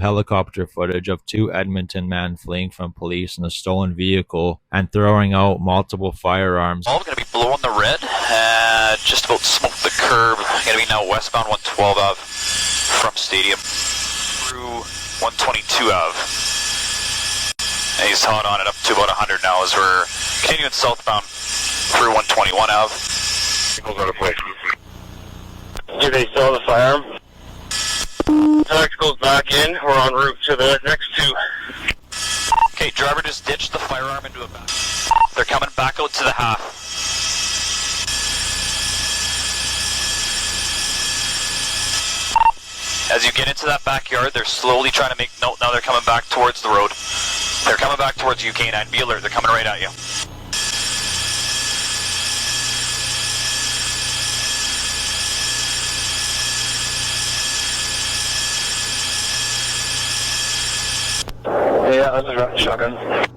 helicopter footage of two Edmonton men fleeing from police in a stolen vehicle and throwing out multiple firearms. All going to be blowing the red, just about smoked the curb. Going to be now westbound 112 Ave from Stadium through 122 Ave. And he's hot on it up to about 100 now as we're continuing southbound through 121 Ave. People go to place. Do they still have the firearm? Tactical's back in. We're en route to the next two. Okay, driver just ditched the firearm into a back. They're coming back out to the half. As you get into that backyard, they're slowly trying to make note. Now they're coming back towards the road. They're coming back towards you, K9. Be alert. They're coming right at you. Yeah, this is shotgun.